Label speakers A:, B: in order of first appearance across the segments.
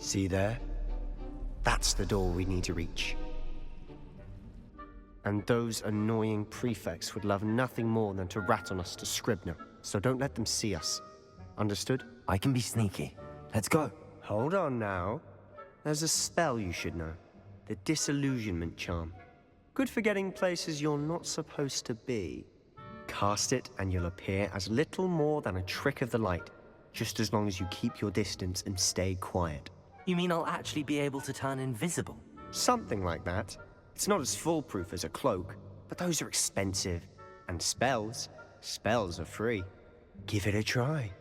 A: See there? That's the door we need to reach. And those annoying prefects would love nothing more than to rat on us to Scribner, so don't let them see us. Understood?
B: I can be sneaky. Let's go.
A: Hold on now. There's a spell you should know. The Disillusionment Charm. Good for getting places you're not supposed to be. Cast it and you'll appear as little more than a trick of the light, just as long as you keep your distance and stay quiet.
B: You mean I'll actually be able to turn invisible?
A: Something like that. It's not as foolproof as a cloak, but those are expensive. And spells are free. Give it a try.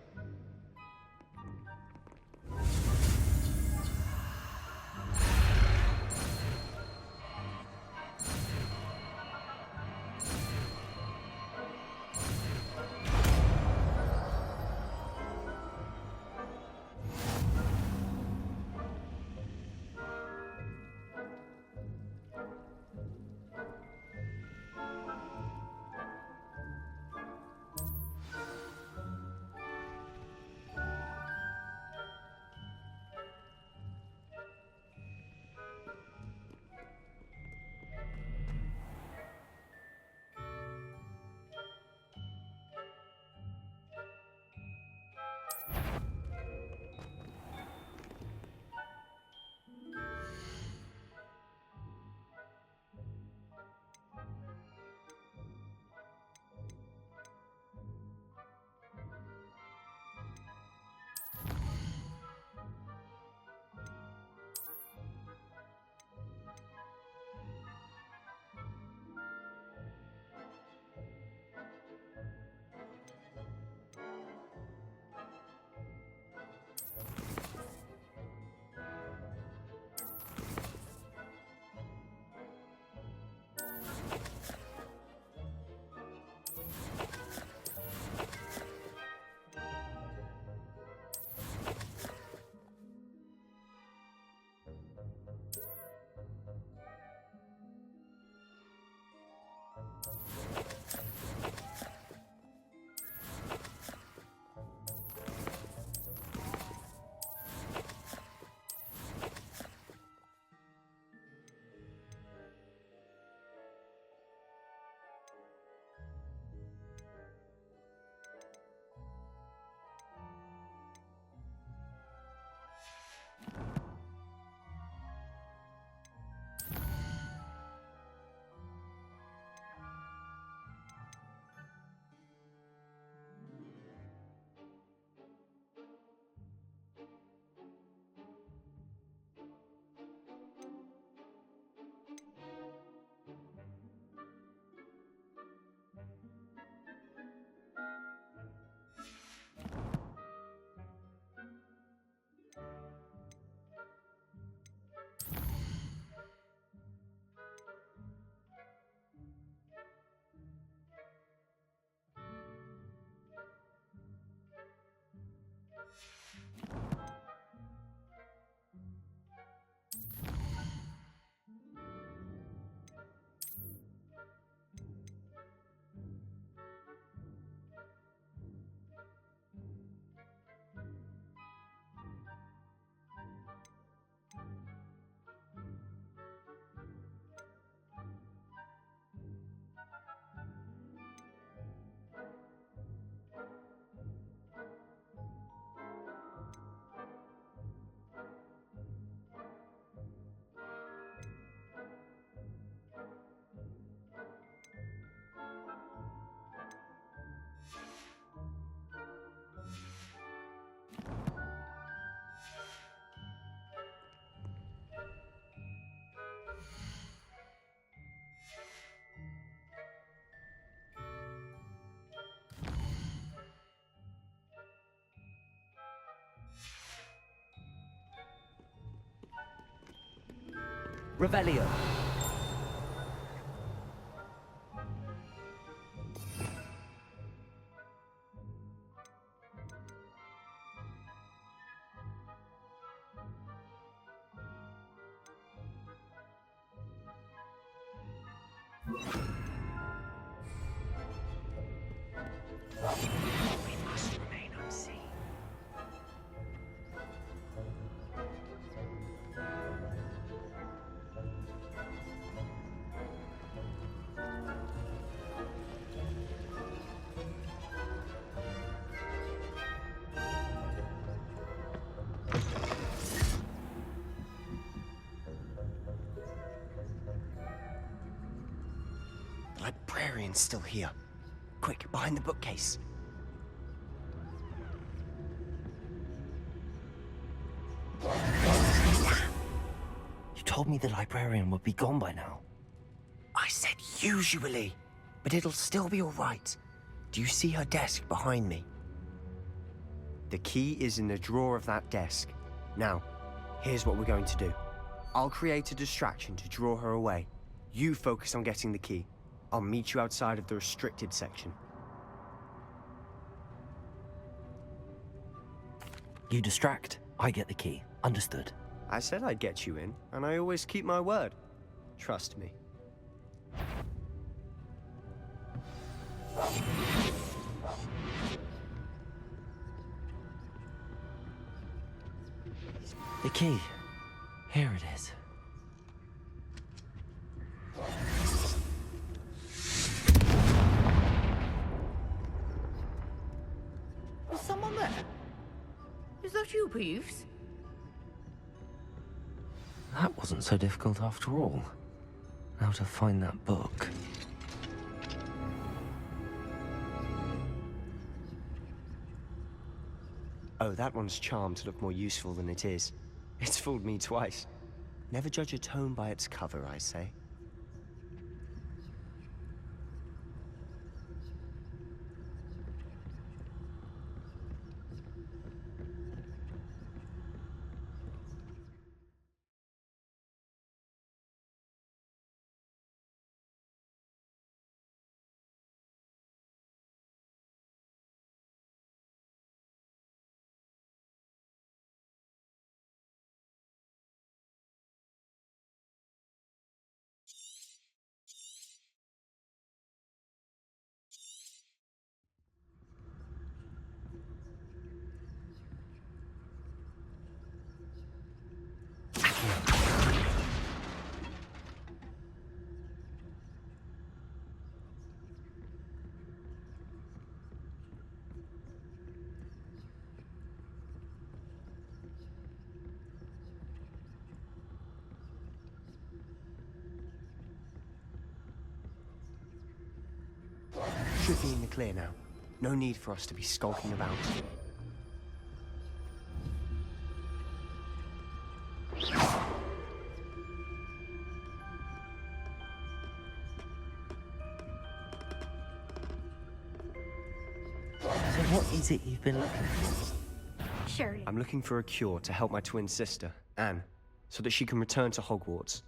B: Revelio.
C: We must remain unseen.
A: The librarian's still here. Quick, behind the bookcase.
B: You told me the librarian would be gone by now.
A: I said usually, but it'll still be all right. Do you see her desk behind me? The key is in the drawer of that desk. Now, here's what we're going to do. I'll create a distraction to draw her away. You focus on getting the key. I'll meet you outside of the restricted section.
B: You distract, I get the key. Understood.
A: I said I'd get you in, and I always keep my word. Trust me.
B: The key. Here it is.
C: Was someone there? Is that you, Peeves?
B: That wasn't so difficult after all. Now to find that book.
A: Oh, that one's charmed to look more useful than it is. It's fooled me twice. Never judge a tome by its cover, I say. Should be in the clear now. No need for us to be skulking about.
B: So what is it you've been looking for?
C: Surely.
A: I'm looking for a cure to help my twin sister, Anne, so that she can return to Hogwarts.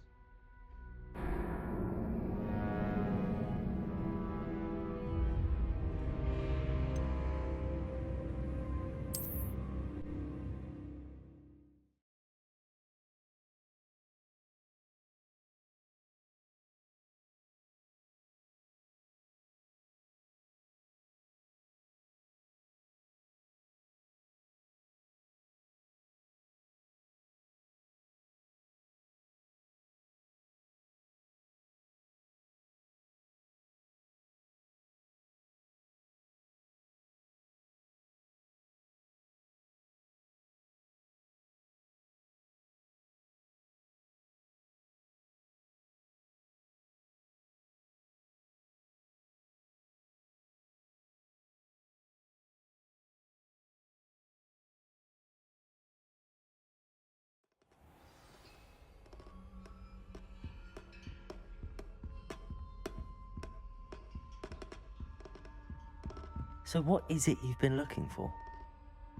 B: So what is it you've been looking for?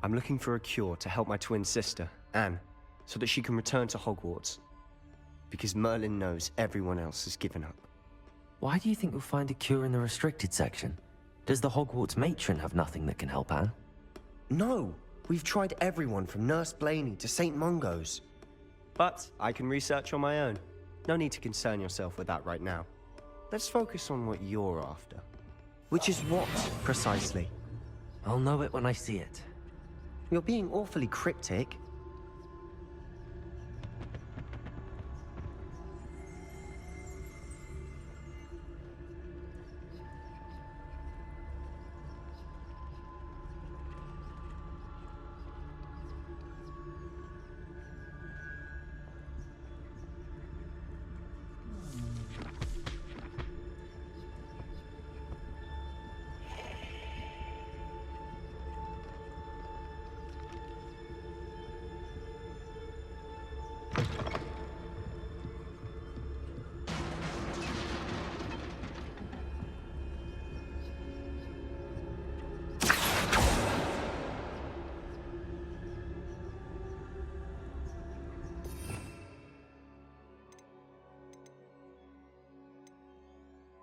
A: I'm looking for a cure to help my twin sister, Anne, so that she can return to Hogwarts. Because Merlin knows everyone else has given up.
B: Why do you think you'll find a cure in the restricted section? Does the Hogwarts matron have nothing that can help Anne?
A: No! We've tried everyone from Nurse Blaney to St. Mungo's. But I can research on my own. No need to concern yourself with that right now. Let's focus on what you're after. Which is what, precisely?
B: I'll know it when I see it.
A: You're being awfully cryptic.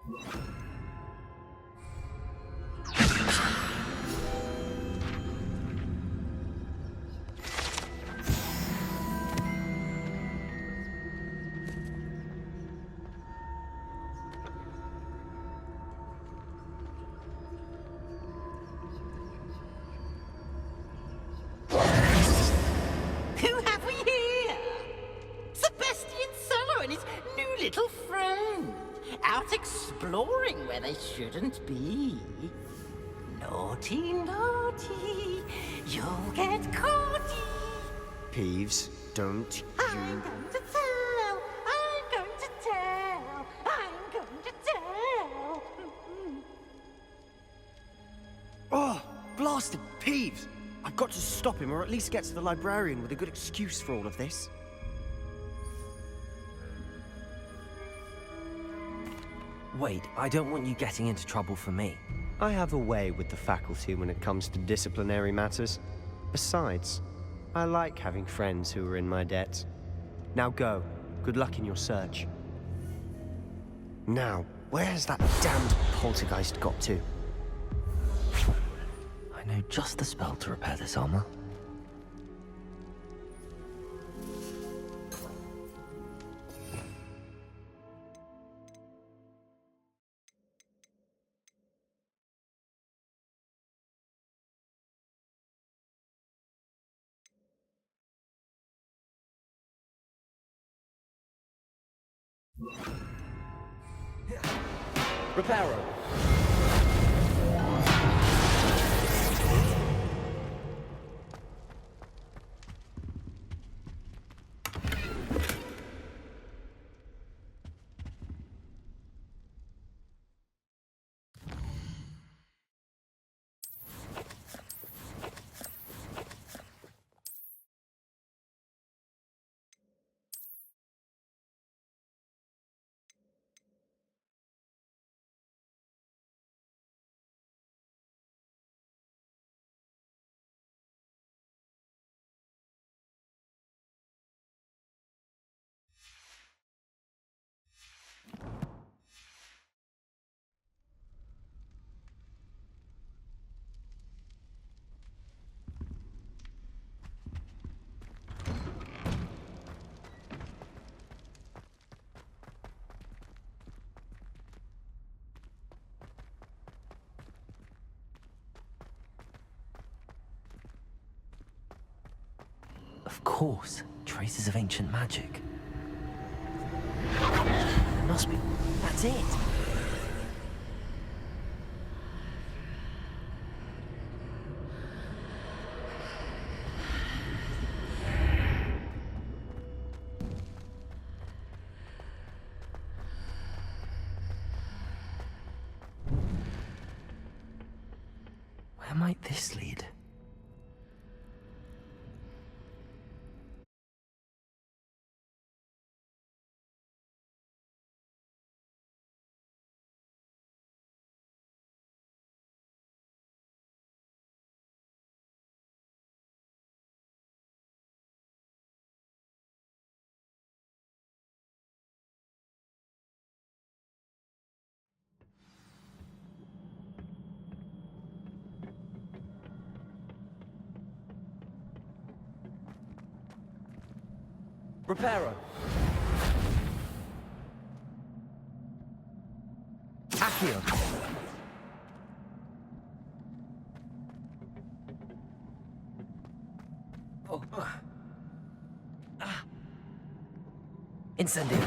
C: Who have we here? Sebastian Solo and his new little friend. Out exploring where they shouldn't be. Naughty, naughty, you'll get caughty.
A: Peeves, don't
C: I'm
A: you...
C: going to tell, I'm going to tell, I'm going to tell.
A: Oh, blasted Peeves! I've got to stop him, or at least get to the librarian with a good excuse for all of this.
B: Wait, I don't want you getting into trouble for me.
A: I have a way with the faculty when it comes to disciplinary matters. Besides, I like having friends who are in my debt. Now go. Good luck in your search. Now, where has that damned poltergeist got to?
B: I know just the spell to repair this armor.
D: Reparo.
B: Of course, traces of ancient magic. It must be. That's it! Where might this lead?
D: Reparo.
B: Accio! Oh. Incendio!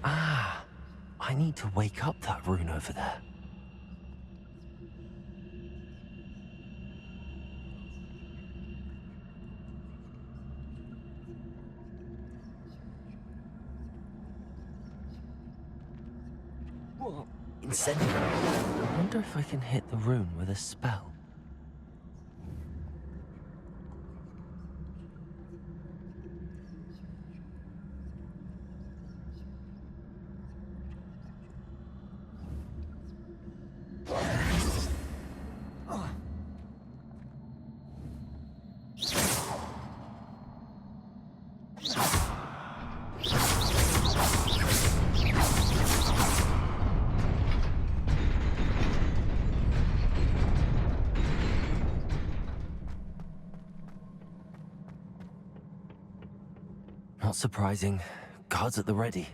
B: Ah, I need to wake up that rune over there. Incendio. I wonder if I can hit the rune with a spell. Not surprising. Guards at the ready.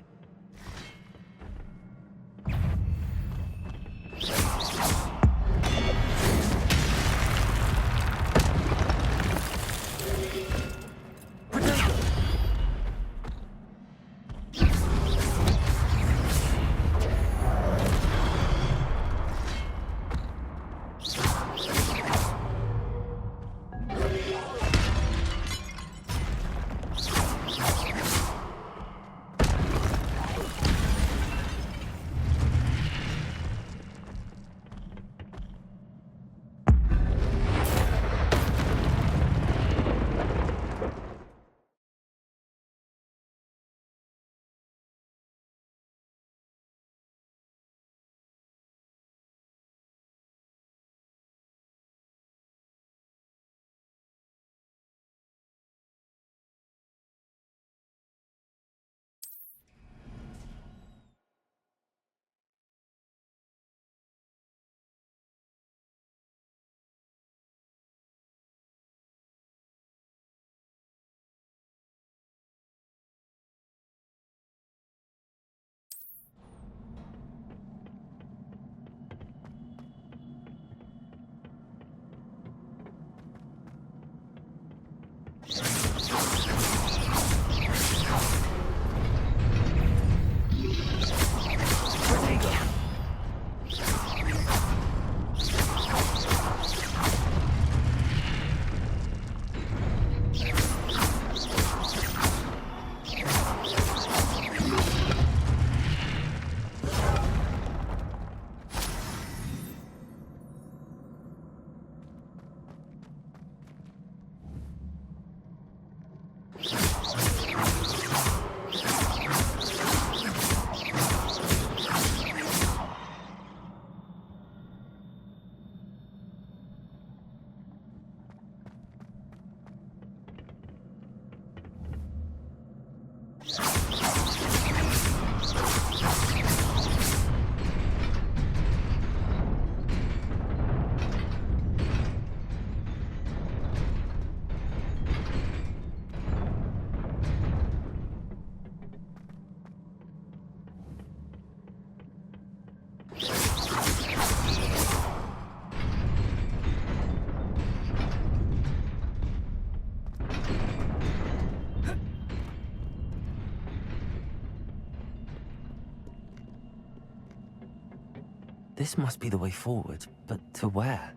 B: This must be the way forward, but to where?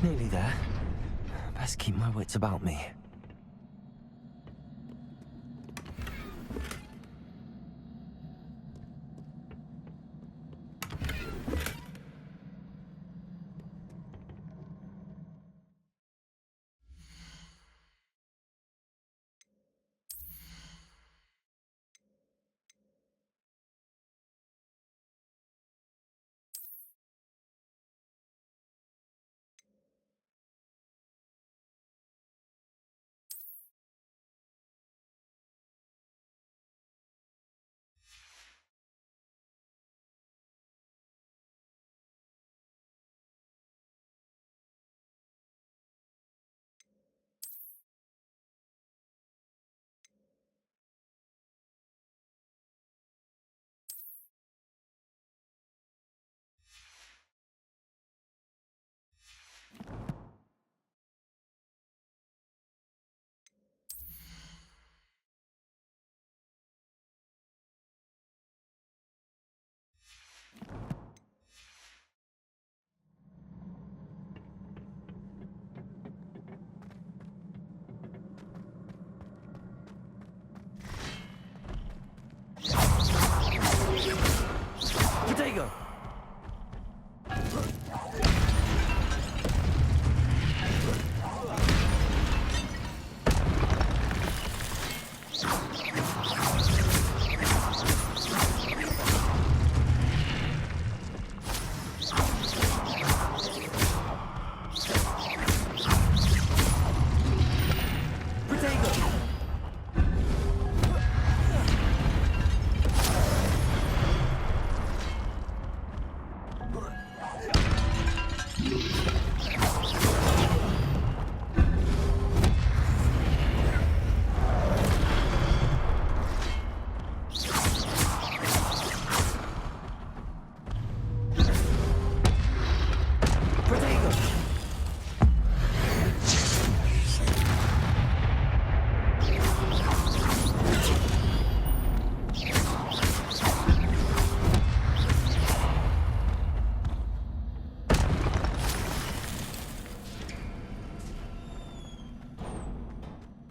B: Nearly there. Best keep my wits about me.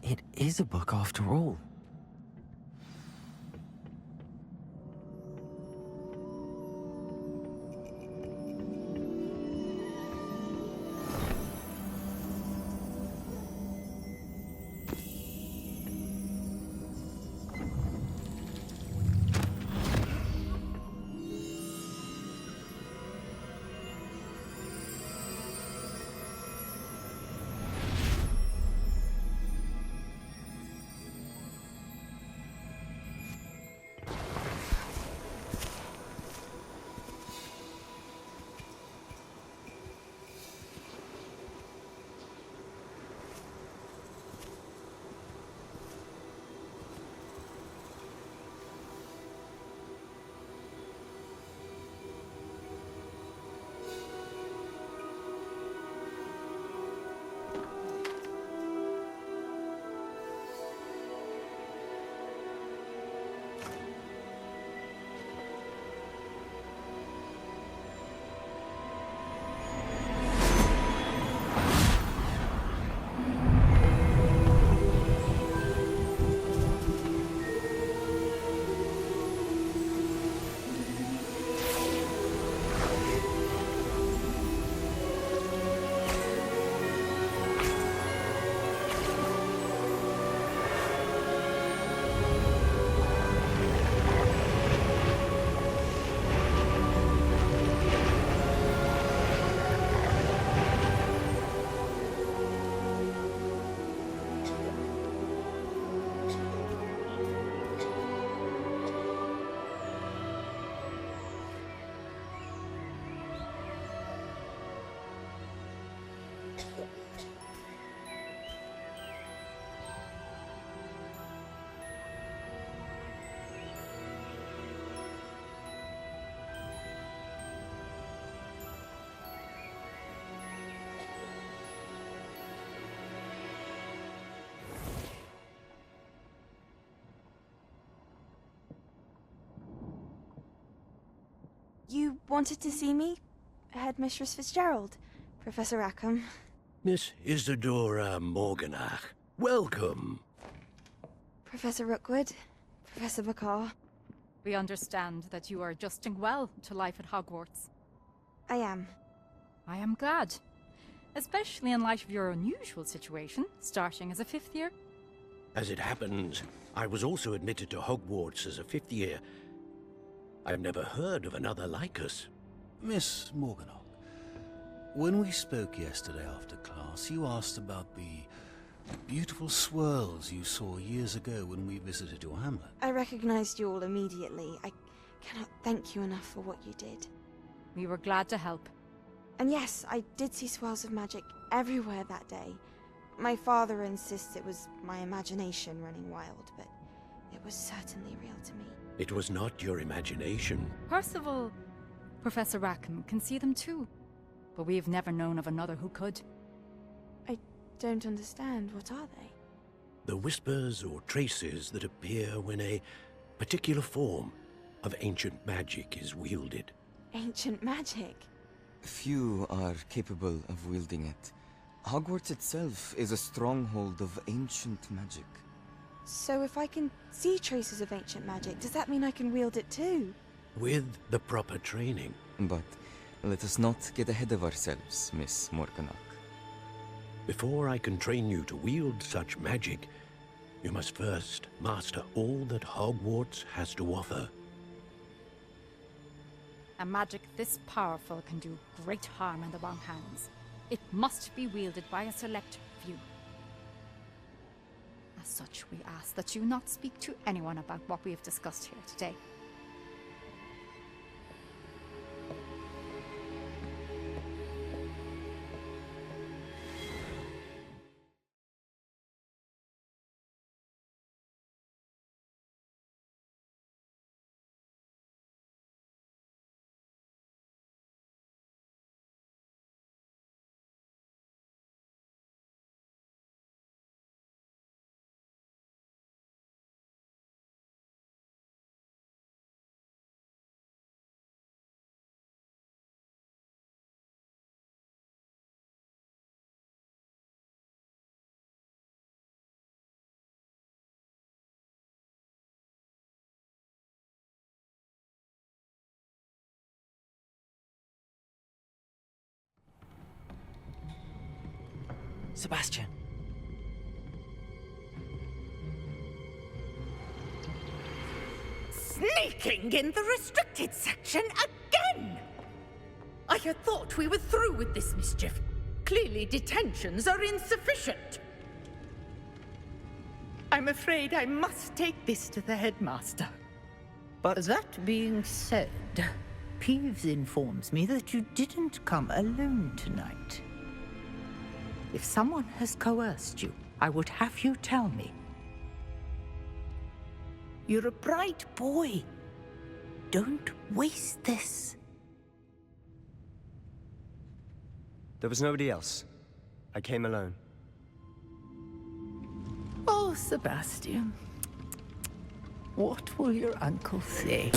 B: It is a book after all.
E: You wanted to see me? Headmistress Fitzgerald, Professor Rackham.
F: Miss Isadora Morganach, welcome.
E: Professor Rookwood, Professor Bakar.
G: We understand that you are adjusting well to life at Hogwarts.
E: I am.
G: I am glad. Especially in light of your unusual situation, starting as a 5th year.
F: As it happens, I was also admitted to Hogwarts as a 5th year. I've never heard of another like us.
H: Miss Morganach, when we spoke yesterday after class, you asked about the beautiful swirls you saw years ago when we visited your hamlet.
E: I recognized you all immediately. I cannot thank you enough for what you did.
G: We were glad to help.
E: And yes, I did see swirls of magic everywhere that day. My father insists it was my imagination running wild, but it was certainly real to me.
F: It was not your imagination.
G: Percival, Professor Rackham can see them too. But we have never known of another who could.
E: I don't understand. What are they?
F: The whispers or traces that appear when a particular form of ancient magic is wielded.
E: Ancient magic?
I: Few are capable of wielding it. Hogwarts itself is a stronghold of ancient magic.
E: So if I can see traces of ancient magic, does that mean I can wield it too?
F: With the proper training.
I: But let us not get ahead of ourselves, Miss Morganach.
F: Before I can train you to wield such magic, you must first master all that Hogwarts has to offer.
G: A magic this powerful can do great harm in the wrong hands. It must be wielded by a select few. As such, we ask that you not speak to anyone about what we have discussed here today.
B: Sebastian.
J: Sneaking in the restricted section again! I had thought we were through with this mischief. Clearly detentions are insufficient. I'm afraid I must take this to the headmaster.
C: But that being said, Peeves informs me that you didn't come alone tonight. If someone has coerced you, I would have you tell me. You're a bright boy. Don't waste this.
A: There was nobody else. I came alone.
C: Oh, Sebastian. What will your uncle say?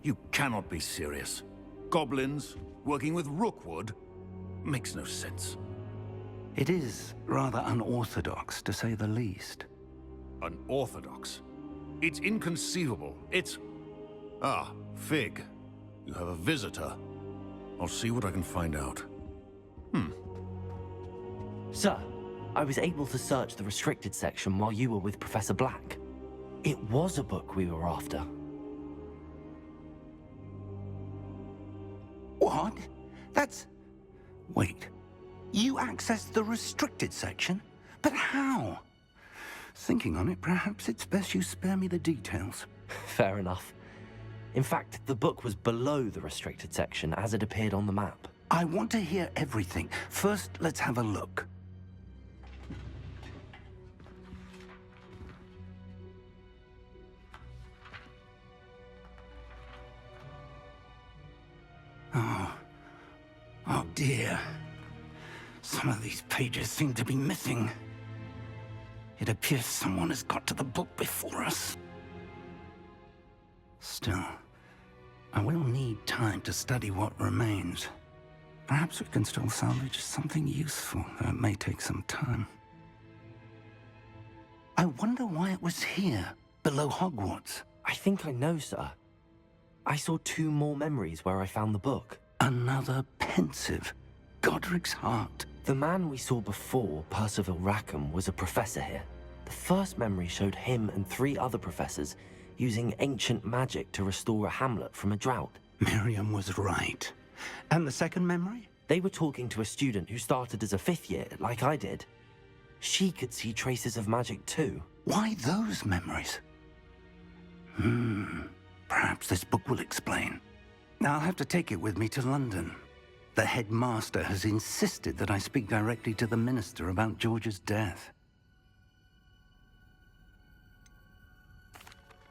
H: You cannot be serious. Goblins working with Rookwood makes no sense.
K: It is rather unorthodox, to say the least.
H: Unorthodox? It's inconceivable. It's... Ah, Fig. You have a visitor. I'll see what I can find out.
B: Sir, I was able to search the restricted section while you were with Professor Black. It was a book we were after.
K: What? That's... Wait. You accessed the restricted section? But how? Thinking on it, perhaps it's best you spare me the details.
B: Fair enough. In fact, the book was below the restricted section as it appeared on the map.
K: I want to hear everything. First, let's have a look. Oh dear. Some of these pages seem to be missing. It appears someone has got to the book before us. Still, I will need time to study what remains. Perhaps we can still salvage something useful, though it may take some time. I wonder why it was here, below Hogwarts.
B: I think I know, sir. I saw 2 more memories where I found the book.
K: Another pensive. Godric's heart.
B: The man we saw before, Percival Rackham, was a professor here. The first memory showed him and 3 other professors using ancient magic to restore a hamlet from a drought.
K: Miriam was right. And the second memory?
B: They were talking to a student who started as a 5th year, like I did. She could see traces of magic too.
K: Why those memories? Perhaps this book will explain. I'll have to take it with me to London. The headmaster has insisted that I speak directly to the minister about George's death.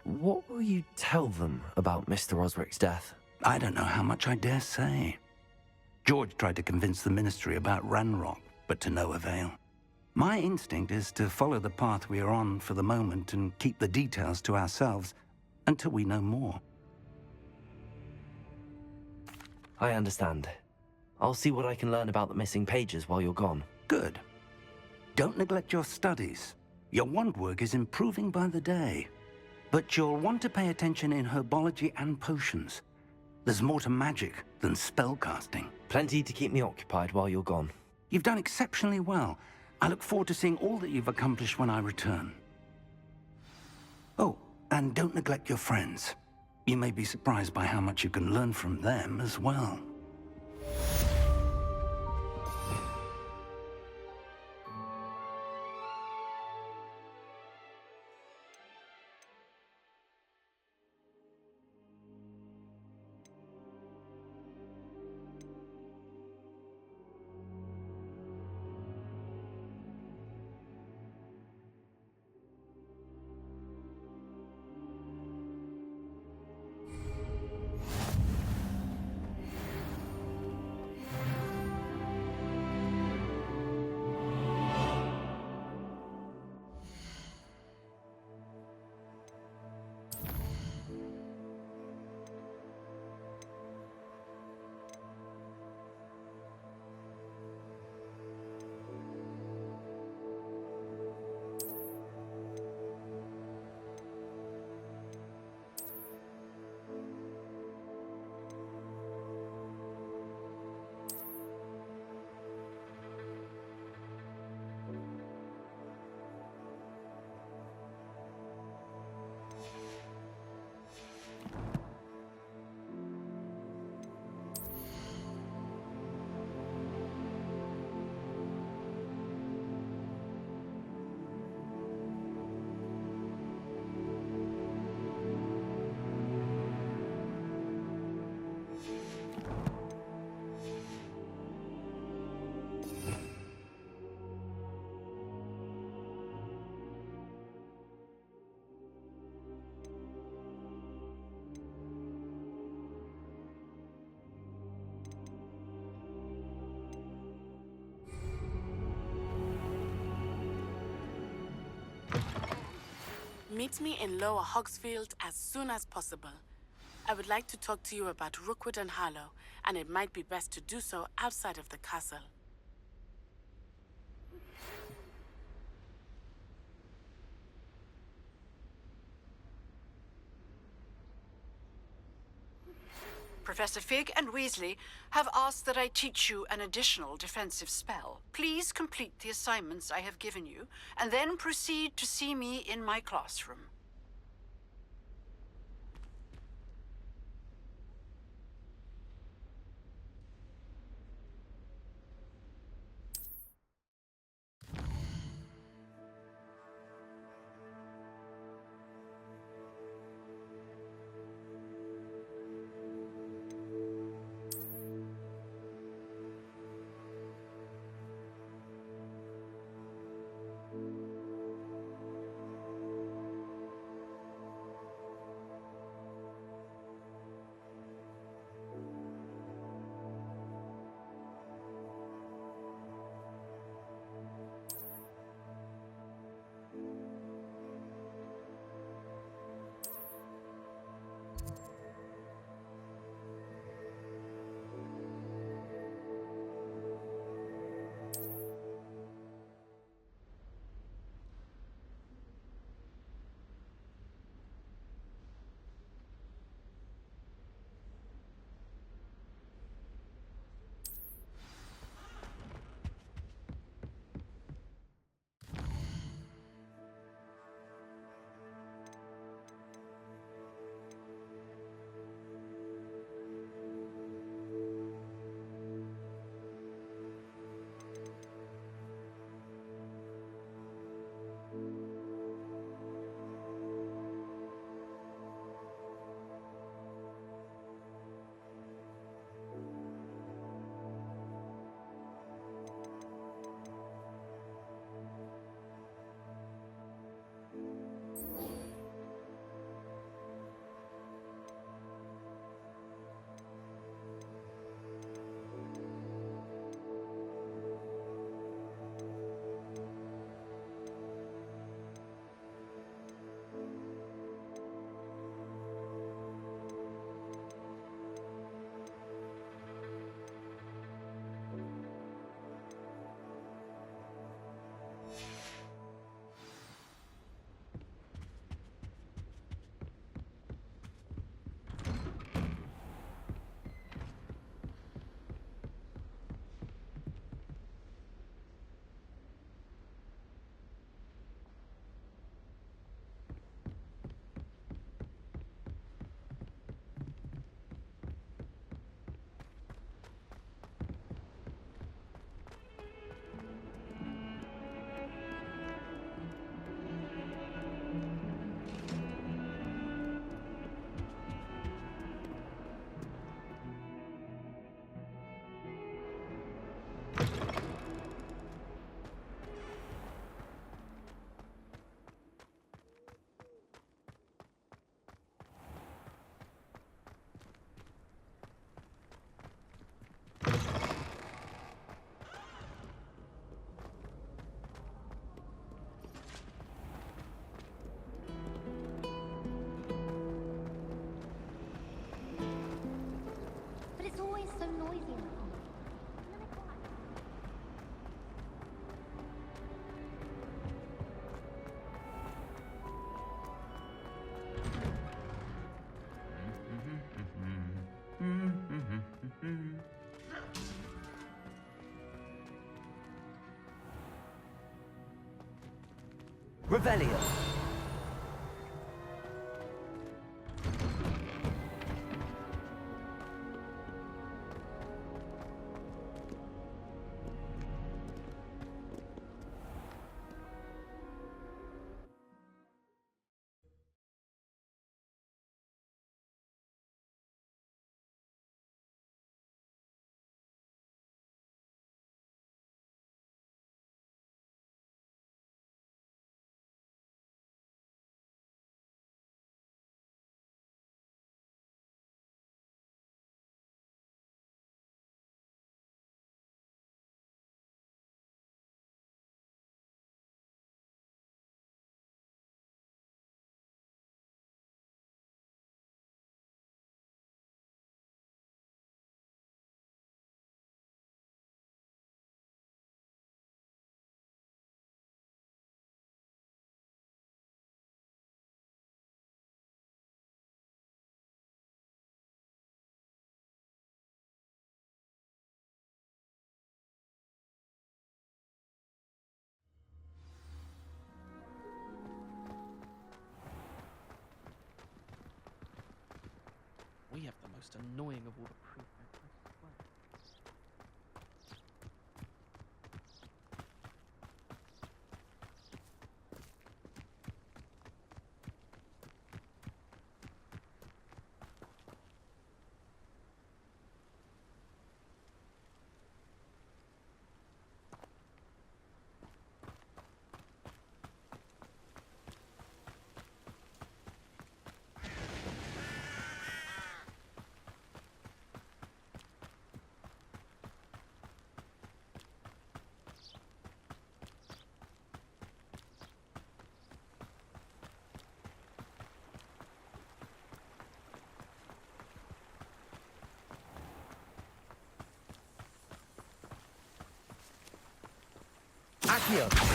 B: What will you tell them about Mr. Osric's death?
K: I don't know how much I dare say. George tried to convince the ministry about Ranrock, but to no avail. My instinct is to follow the path we are on for the moment and keep the details to ourselves until we know more.
B: I understand. I'll see what I can learn about the missing pages while you're gone.
K: Good. Don't neglect your studies. Your wand work is improving by the day. But you'll want to pay attention in herbology and potions. There's more to magic than spellcasting.
B: Plenty to keep me occupied while you're gone.
K: You've done exceptionally well. I look forward to seeing all that you've accomplished when I return. Oh, and don't neglect your friends. You may be surprised by how much you can learn from them as well.
L: Meet me in Lower Hogsfield as soon as possible. I would like to talk to you about Rookwood and Harlow, and it might be best to do so outside of the castle.
M: Professor Fig and Weasley have asked that I teach you an additional defensive spell. Please complete the assignments I have given you, and then proceed to see me in my classroom.
B: Revelio.
D: We have the most annoying of all the prefects, I swear.
B: Accio.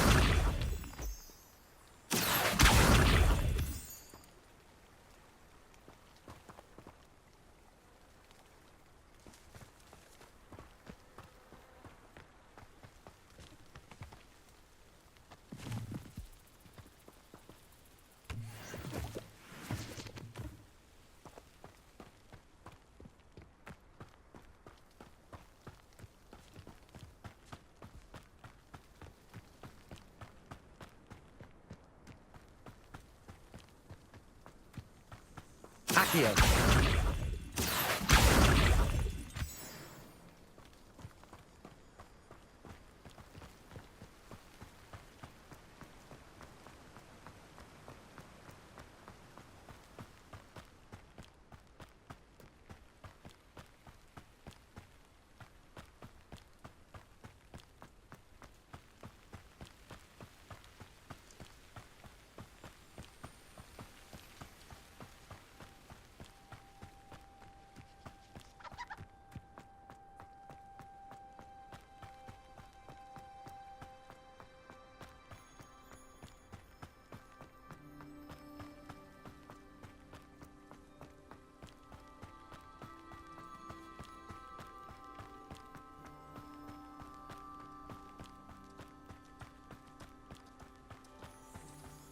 B: Accio.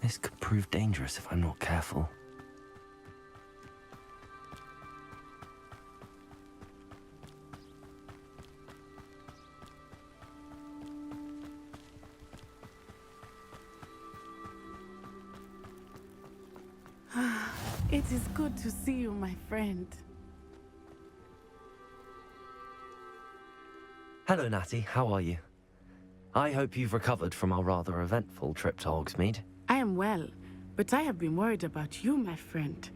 B: This could prove dangerous if I'm not careful.
L: It is good to see you, my friend.
B: Hello, Natty. How are you? I hope you've recovered from our rather eventful trip to Hogsmeade.
L: I am well, but I have been worried about you, my friend.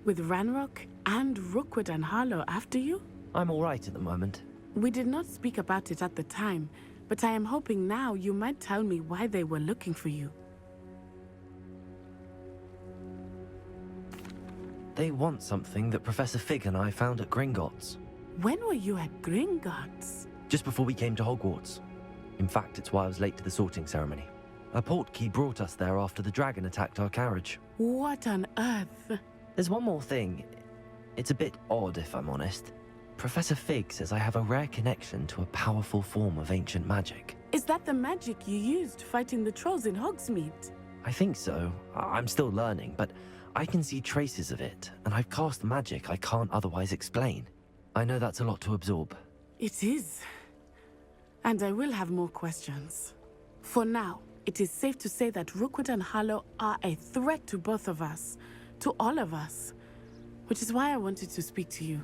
L: With Ranrock and Rookwood and Harlow after you?
B: I'm all right at the moment.
L: We did not speak about it at the time, but I am hoping now you might tell me why they were looking for you.
B: They want something that Professor Fig and I found at Gringotts.
L: When were you at Gringotts?
B: Just before we came to Hogwarts. In fact, it's why I was late to the sorting ceremony. A portkey brought us there after the dragon attacked our carriage.
L: What on earth?
B: There's one more thing. It's a bit odd, if I'm honest. Professor Fig says I have a rare connection to a powerful form of ancient magic.
L: Is that the magic you used fighting the trolls in Hogsmeade?
B: I think so. I'm still learning, but I can see traces of it, and I've cast magic I can't otherwise explain. I know that's a lot to absorb.
L: It is. And I will have more questions. For now, it is safe to say that Rookwood and Harlow are a threat to both of us, to all of us. Which is why I wanted to speak to you.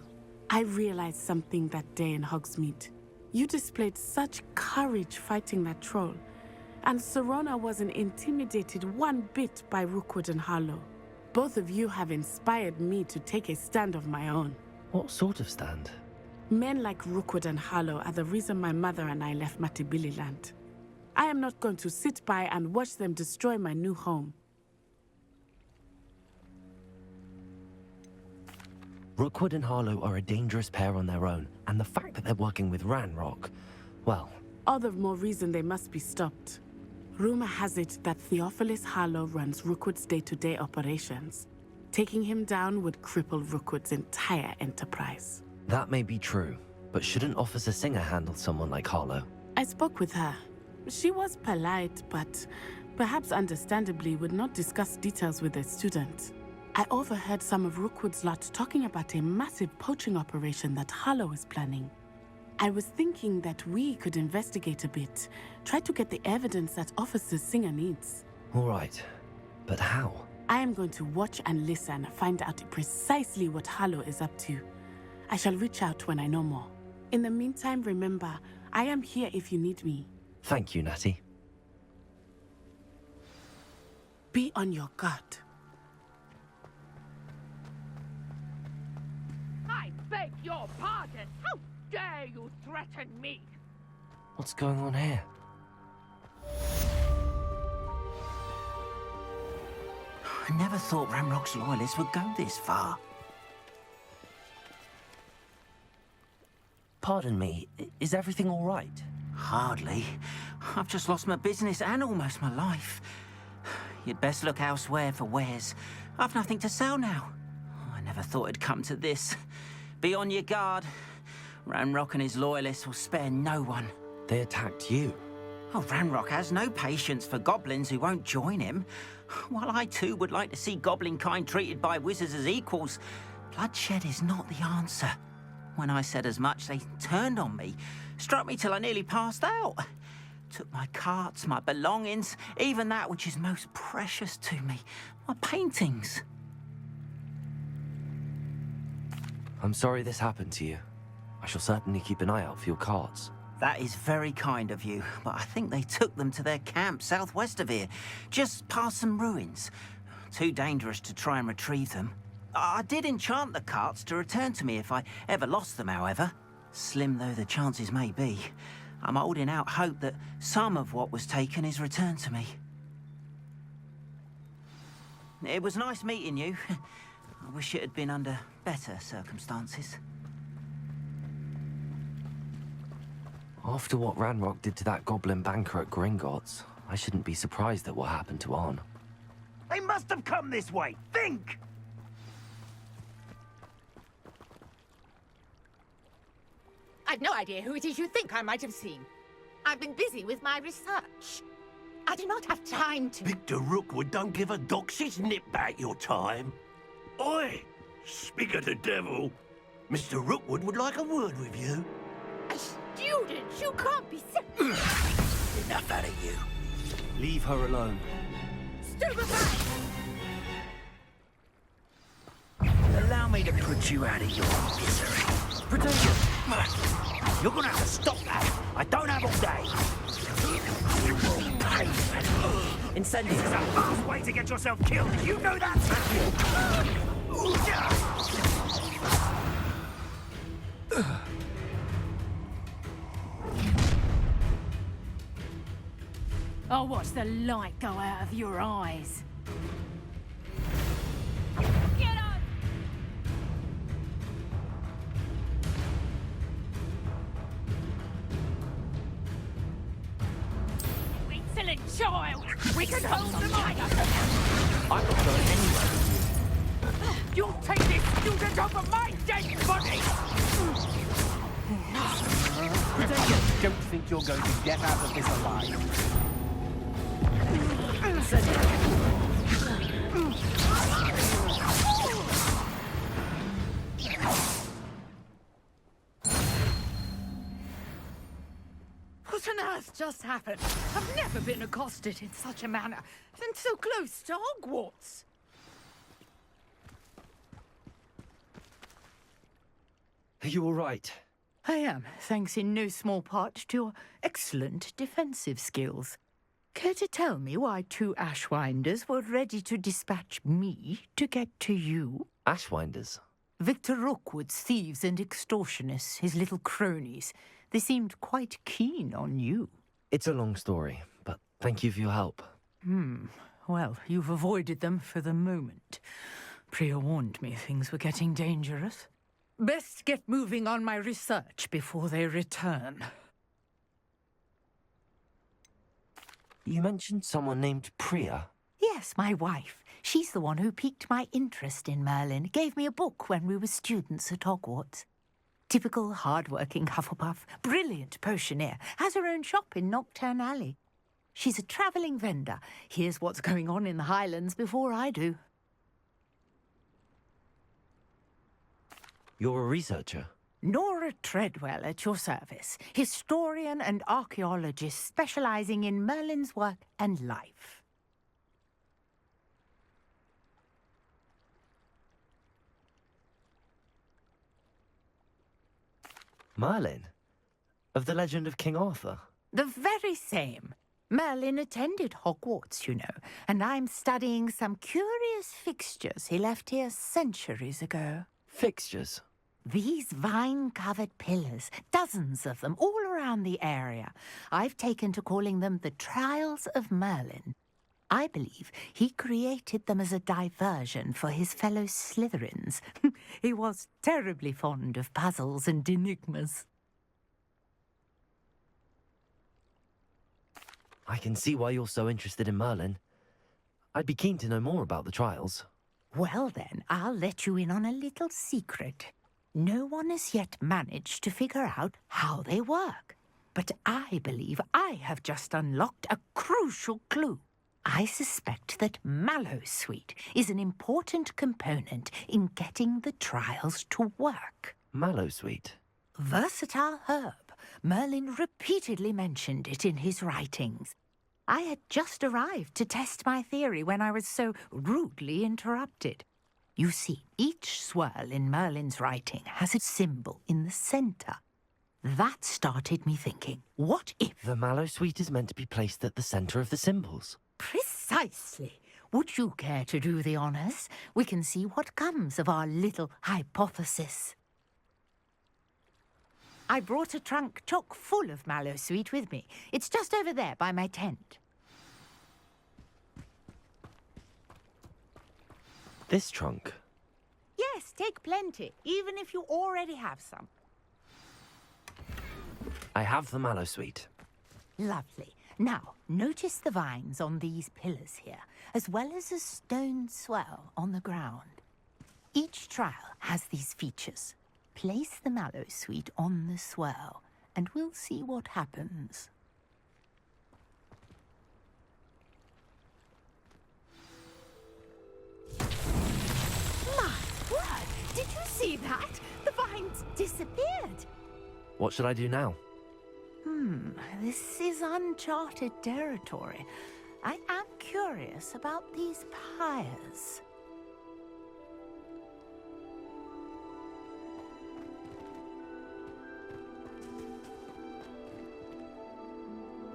L: I realized something that day in Hogsmeade. You displayed such courage fighting that troll, and Serona wasn't intimidated one bit by Rookwood and Harlow. Both of you have inspired me to take a stand of my own.
B: What sort of stand?
L: Men like Rookwood and Harlow are the reason my mother and I left Matibili land. I am not going to sit by and watch them destroy my new home.
B: Rookwood and Harlow are a dangerous pair on their own, and the fact that they're working with Ranrock, well...
L: All the more reason they must be stopped. Rumor has it that Theophilus Harlow runs Rookwood's day-to-day operations. Taking him down would cripple Rookwood's entire enterprise.
B: That may be true, but shouldn't Officer Singer handle someone like Harlow?
L: I spoke with her. She was polite, but perhaps understandably would not discuss details with a student. I overheard some of Rookwood's lot talking about a massive poaching operation that Harlow is planning. I was thinking that we could investigate a bit, try to get the evidence that Officer Singer needs.
B: All right, but how?
L: I am going to watch and listen, find out precisely what Harlow is up to. I shall reach out when I know more. In the meantime, remember, I am here if you need me.
B: Thank you, Natty.
L: Be on your guard.
J: I beg your pardon. How dare you threaten me?
B: What's going on here?
C: I never thought Ranrock's loyalists would go this far.
B: Pardon me, is everything all right?
C: Hardly. I've just lost my business and almost my life. You'd best look elsewhere for wares. I've nothing to sell now. I never thought it'd come to this. Be on your guard. Ranrock and his loyalists will spare no one.
B: They attacked you?
C: Oh, Ranrock has no patience for goblins who won't join him. While I too would like to see goblin kind treated by wizards as equals, bloodshed is not the answer. When I said as much, they turned on me, struck me till I nearly passed out. Took my carts, my belongings, even that which is most precious to me, my paintings.
B: I'm sorry this happened to you. I shall certainly keep an eye out for your carts.
C: That is very kind of you, but I think they took them to their camp southwest of here, just past some ruins. Too dangerous to try and retrieve them. I did enchant the carts to return to me if I ever lost them, however. Slim though the chances may be, I'm holding out hope that some of what was taken is returned to me. It was nice meeting you. I wish it had been under better circumstances.
B: After what Ranrock did to that goblin banker at Gringotts, I shouldn't be surprised at what happened to Arn.
N: They must have come this way. Think!
J: I've no idea who it is you think I might have seen. I've been busy with my research. I do not have time to...
F: Victor Rookwood don't give a doxy's nip back your time. Oi! Speak of the devil. Mr. Rookwood would like a word with you.
J: A student? You can't be...
F: Enough out of you.
N: Leave her alone.
J: Stupefy!
N: Allow me to put you out of your misery. Protect you. You're gonna have to stop that. I don't have all day. You will pay for it. Incendies is a fast way to get yourself killed. You know that?
G: I'll watch the light go out of your eyes. Get up! Excellent child! We can hold them off!
N: I'm not going anywhere with you.
J: You'll take this student over my dead body!
N: Don't think you're going to get out of this alive.
J: What on earth just happened? I've never been accosted in such a manner, and so close to Hogwarts.
B: Are you all right?
J: I am, thanks in no small part to your excellent defensive skills. Care to tell me why 2 Ashwinders were ready to dispatch me to get to you?
B: Ashwinders?
J: Victor Rookwood's thieves and extortionists, his little cronies. They seemed quite keen on you.
B: It's a long story, but thank you for your help.
J: Well, you've avoided them for the moment. Priya warned me things were getting dangerous. Best get moving on my research before they return.
B: You mentioned someone named Priya.
J: Yes, my wife. She's the one who piqued my interest in Merlin. Gave me a book when we were students at Hogwarts. Typical hard-working Hufflepuff, brilliant potioneer, has her own shop in Knockturn Alley. She's a travelling vendor. Hears what's going on in the Highlands before I do.
B: You're a researcher?
J: Nora Treadwell at your service, historian and archaeologist specialising in Merlin's work and life.
B: Merlin? Of the legend of King Arthur?
J: The very same. Merlin attended Hogwarts, you know, and I'm studying some curious fixtures he left here centuries ago.
B: Fixtures?
J: These vine-covered pillars, dozens of them, all around the area. I've taken to calling them the Trials of Merlin. I believe he created them as a diversion for his fellow Slytherins. He was terribly fond of puzzles and enigmas.
B: I can see why you're so interested in Merlin. I'd be keen to know more about the trials.
J: Well then, I'll let you in on a little secret. No one has yet managed to figure out how they work. But I believe I have just unlocked a crucial clue. I suspect that Mallowsweet is an important component in getting the trials to work.
B: Mallowsweet?
J: Versatile herb. Merlin repeatedly mentioned it in his writings. I had just arrived to test my theory when I was so rudely interrupted. You see, each swirl in Merlin's writing has a symbol in the centre. That started me thinking, what if...
B: The Mallowsweet is meant to be placed at the centre of the symbols.
J: Precisely. Would you care to do the honours? We can see what comes of our little hypothesis. I brought a trunk chock full of Mallowsweet with me. It's just over there by my tent.
B: This trunk?
J: Yes, take plenty, even if you already have some.
B: I have the Mallowsweet.
J: Lovely. Now, notice the vines on these pillars here, as well as a stone swell on the ground. Each trial has these features. Place the Mallowsweet on the swell, and we'll see what happens. My word! Did you see that? The vines disappeared.
B: What should I do now?
J: This is uncharted territory. I am curious about these pyres.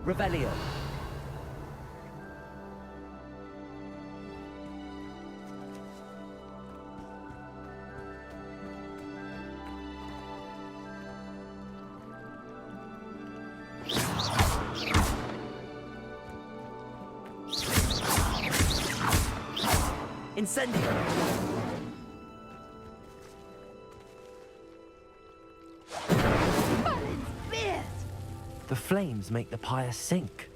B: Revelio. Incendio. The flames make the pyre sink.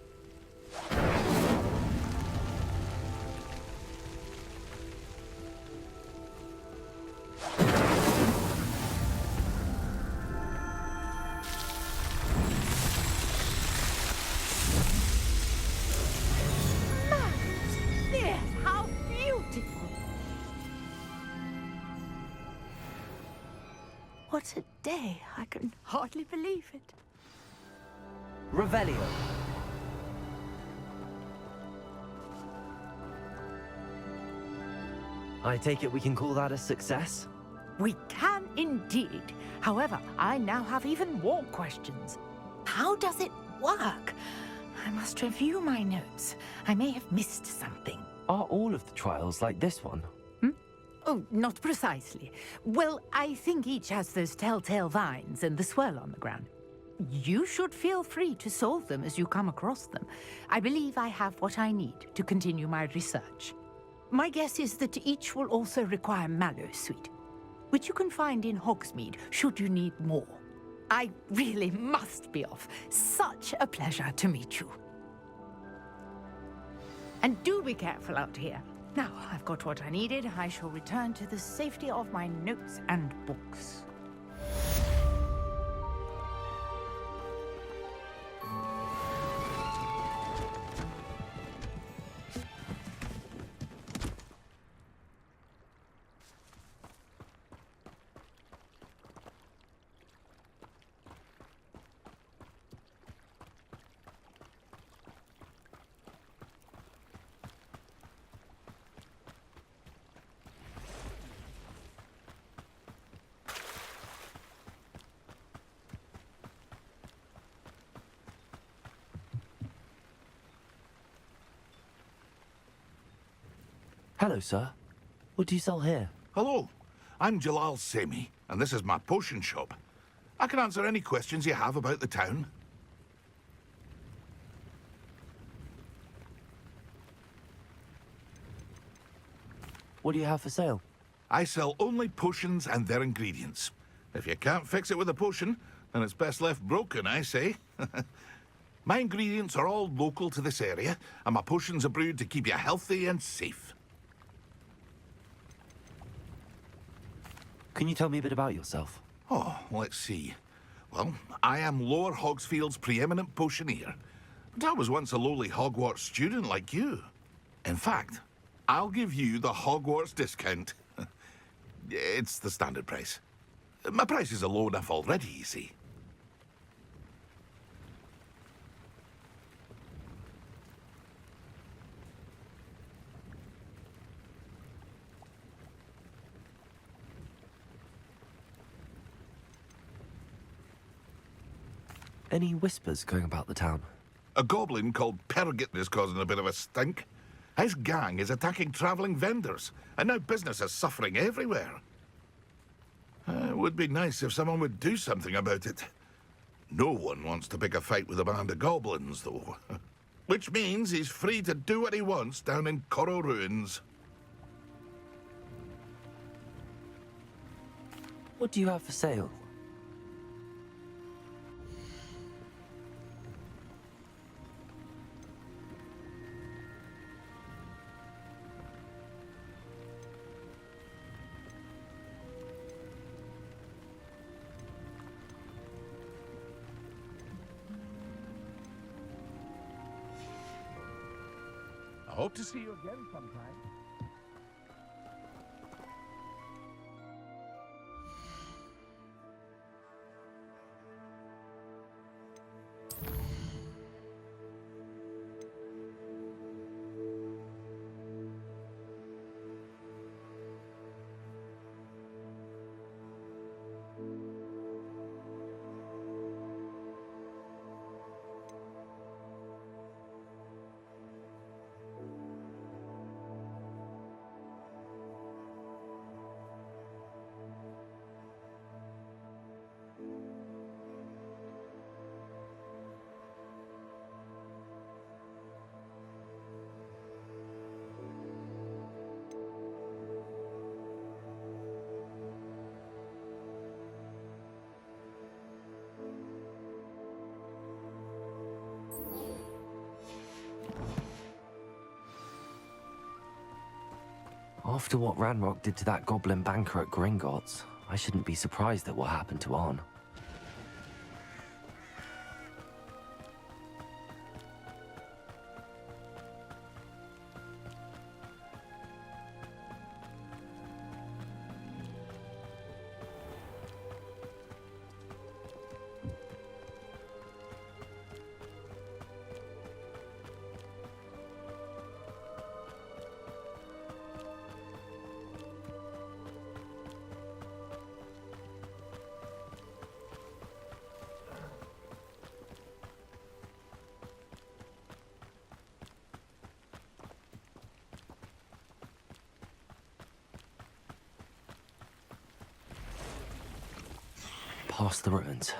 J: What a day. I can hardly believe it.
B: Revelio. I take it we can call that a success?
J: We can indeed. However, I now have even more questions. How does it work? I must review my notes. I may have missed something.
B: Are all of the trials like this one?
J: Oh, not precisely. Well, I think each has those telltale vines and the swirl on the ground. You should feel free to solve them as you come across them. I believe I have what I need to continue my research. My guess is that each will also require mallow sweet, which you can find in Hogsmeade should you need more. I really must be off. Such a pleasure to meet you. And do be careful out here. Now, I've got what I needed. I shall return to the safety of my notes and books.
B: Hello, sir. What do you sell here?
O: Hello, I'm Jalal Semi, and this is my potion shop. I can answer any questions you have about the town.
B: What do you have for sale?
O: I sell only potions and their ingredients. If you can't fix it with a potion, then it's best left broken, I say. My ingredients are all local to this area, and my potions are brewed to keep you healthy and safe.
B: Can you tell me a bit about yourself?
O: Oh, let's see. Well, I am Lower Hogsfield's preeminent potioneer. But I was once a lowly Hogwarts student like you. In fact, I'll give you the Hogwarts discount. It's the standard price. My prices are low enough already, you see.
B: Any whispers going about the town?
O: A goblin called Pergit is causing a bit of a stink. His gang is attacking travelling vendors, and now business is suffering everywhere. It would be nice if someone would do something about it. No one wants to pick a fight with a band of goblins, though. Which means he's free to do what he wants down in Corro Ruins.
B: What do you have for sale?
O: I hope to see you again sometime.
B: After what Ranrock did to that goblin banker at Gringotts, I shouldn't be surprised at what happened to Arn. past the ruins.